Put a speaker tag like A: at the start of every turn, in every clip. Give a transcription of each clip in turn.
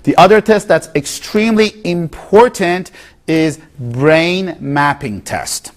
A: The other test that's extremely important is brain mapping test.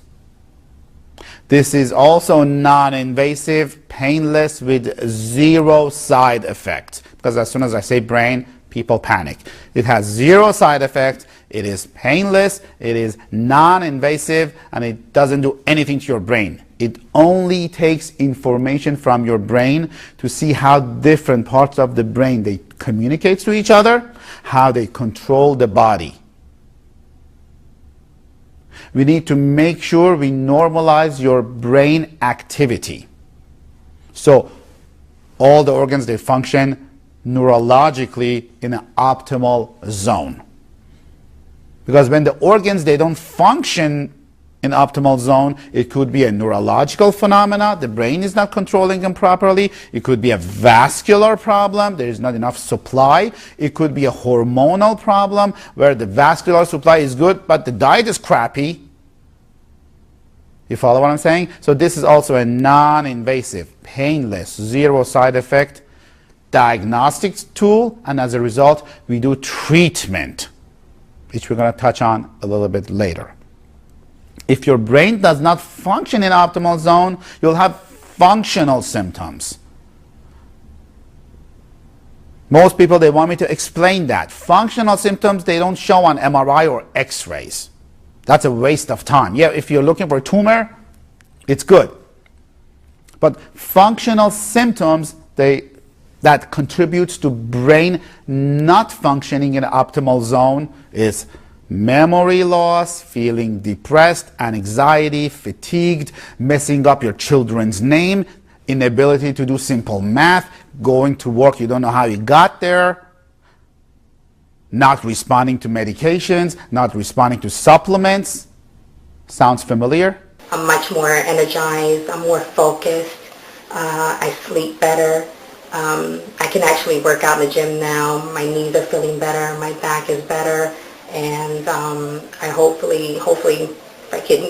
A: This is also non-invasive, painless, with zero side effect. Because as soon as I say brain, people panic. It has zero side effect, it is painless, it is non-invasive, and it doesn't do anything to your brain. It only takes information from your brain to see how different parts of the brain they communicate to each other, how they control the body. We need to make sure we normalize your brain activity. So all the organs, they function neurologically in an optimal zone. Because when the organs, they don't function in optimal zone, it could be a neurological phenomena, the brain is not controlling them properly. It could be a vascular problem, there is not enough supply. It could be a hormonal problem where the vascular supply is good but the diet is crappy. You follow what I'm saying? So this is also a non-invasive, painless, zero side effect diagnostic tool, and as a result we do treatment, which we're going to touch on a little bit later. If your brain does not function in optimal zone, you'll have functional symptoms. Most people, they want me to explain that. Functional symptoms, they don't show on MRI or X-rays. That's a waste of time. Yeah, if you're looking for a tumor, it's good. But functional symptoms, that contributes to brain not functioning in optimal zone is memory loss, feeling depressed, anxiety, fatigued, messing up your children's name, inability to do simple math, going to work, you don't know how you got there, not responding to medications, not responding to supplements. Sounds familiar?
B: I'm much more energized, I'm more focused, I sleep better. I can actually work out in the gym now. My knees are feeling better, my back is better, and I hopefully if I can,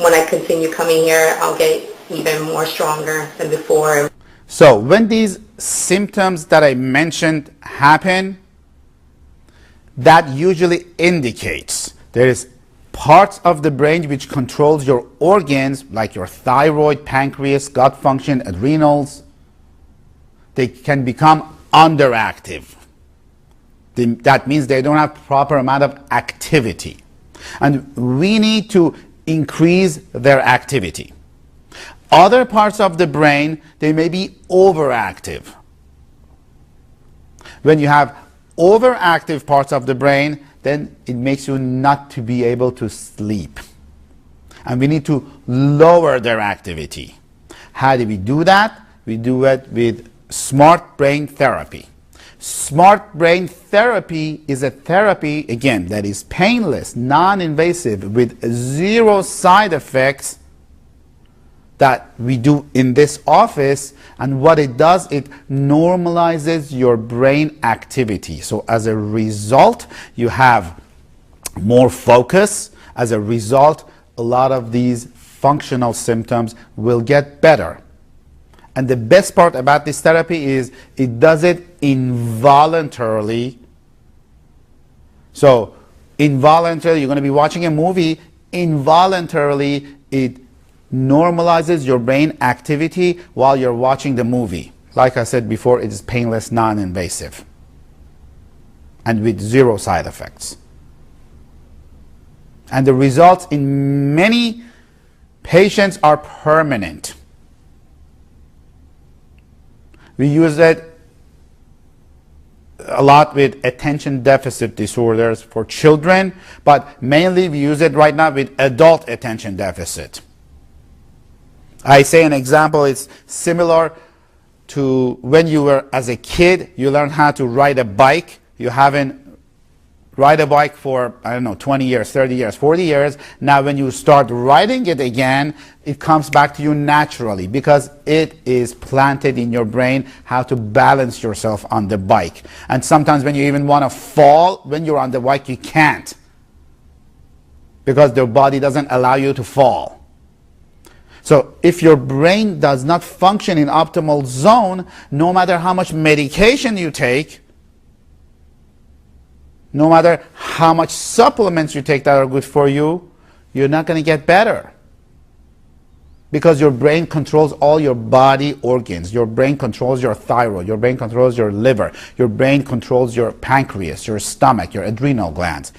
B: when I continue coming here, I'll get even more stronger than before.
A: So when these symptoms that I mentioned happen, that usually indicates there is parts of the brain which controls your organs, like your thyroid, pancreas, gut function, adrenals. They can become underactive. That means they don't have proper amount of activity. And we need to increase their activity. Other parts of the brain, they may be overactive. When you have overactive parts of the brain, then it makes you not to be able to sleep. And we need to lower their activity. How do we do that? We do it with smart brain therapy. Smart brain therapy is a therapy, again, that is painless, non-invasive, with zero side effects that we do in this office. And what it does, it normalizes your brain activity. So as a result, you have more focus. As a result, a lot of these functional symptoms will get better. And the best part about this therapy is it does it involuntarily. So involuntarily, you're going to be watching a movie, involuntarily it normalizes your brain activity while you're watching the movie. Like I said before, it is painless, non-invasive, and with zero side effects. And the results in many patients are permanent. We use it a lot with attention deficit disorders for children, but mainly we use it right now with adult attention deficit. I say an example, it's similar to when you were as a kid, you learned how to ride a bike. You haven't ride a bike for, I don't know, 20 years, 30 years, 40 years. Now when you start riding it again, it comes back to you naturally because it is planted in your brain how to balance yourself on the bike. And sometimes when you even want to fall, when you're on the bike, you can't because the body doesn't allow you to fall. So if your brain does not function in optimal zone, no matter how much medication you take, no matter how much supplements you take that are good for you, you're not going to get better. Because your brain controls all your body organs. Your brain controls your thyroid. Your brain controls your liver. Your brain controls your pancreas, your stomach, your adrenal glands.